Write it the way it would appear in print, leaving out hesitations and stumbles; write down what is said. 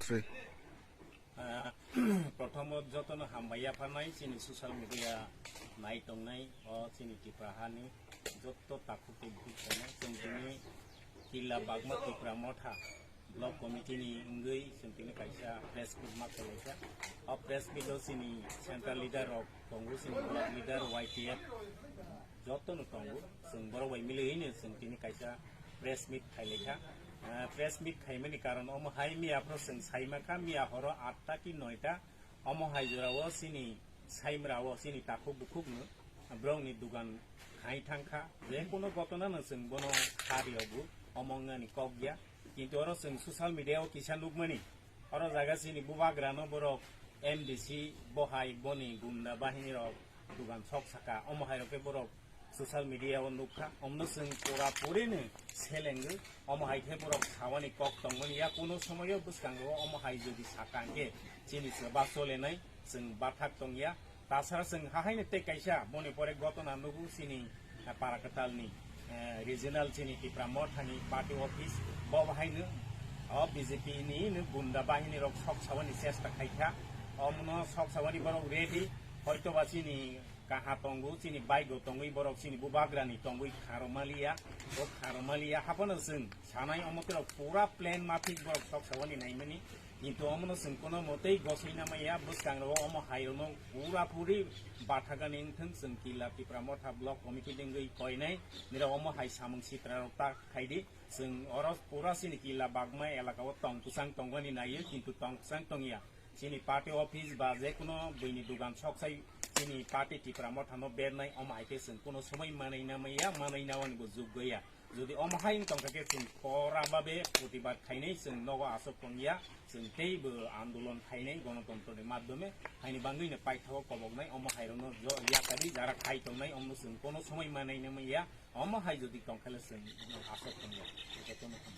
Sri. Pertama jotono hambaya panai sini sosial media naik tongnai sini kiprahani joto takut ibukana sentini kila bagma kipramotha blog committee ni unggui sentini kaisa press club makalesa press video sini central leader of Congress sini block leader YTF jotono tongu sing boro wai milihini sentini kaisa press meet khaileka press meet khaimani karon omo haimi apro sing saimaka mi ahoro 8টা কি 9টা omo haijurawo sini saimrawo sini takuk bukuknu brongni dugan hai thangkha je kono gotona na sing bono khariyabu omongani kokya kintu oro sing social media o kisan lukmani oro jaga sini bubagrano borok MDC bohai boni gunda bahini rok dugan sok saka omo hairoke borok social media on lukha omno sing pura purine selengu omo haithe borok khawani kok tongmani ya kono somoyo buskango omo hai jodi sakange chini seba solenai sing bathak tongya tasara sing hahaine te kaisa mone pore gotona nugu sini parakatalni regional sini kipramothani party office bobahainu BJP ni gunda bahini rok sok sawani chesta khaikha omno sok sawani borok ready hoyto ba sini kaha tongu sini baigo tongui borok sini bubagrani tongui kharomalia o kharomalia hapana sing sanai omotero pura plan matik borok sok sawani naimani কিন্তু অমন কোন মতেই গছাইনা মাইয়া বুসকাংরো অম হাইরনো পুরা পুরি বাথাগানি থং जों किला पिप्रामथा block committee दिंगै कयनाय निरा अम high सामं सित्रारता खाइदि जों अरस पुरा सिनि किला बागमा एलाकाव तंग कुसां तंगनि नायो किन्तु तंग कुसां तंगिया सिनि पार्टी अफिस बा जे कुनो बैनि दुगान सकसाइ सिनि पार्टी पिप्रामथानो बेरनाय अम हाइके जों कुनो समय मानैना माइया मानैनावनिबो जुग गैया যদি অমহাইন তংকাকে जों পরাবাবে প্রতিবাদ খাইনাই जों নগ আসক তংগিয়া जों তেইবো আন্দোলন খাইনাই গণতন্ত্রের মাধ্যমে হাইনি বাঙ্গিনে পাইথাও কবগনাই অমহাইরনো ইয়াকাদি যারা খাই তংনাই অমনো जों কোনো সময় মানাইনা মাইয়া অমহাই যদি তংখালে जों আসক তংগিয়া এটা তো মতন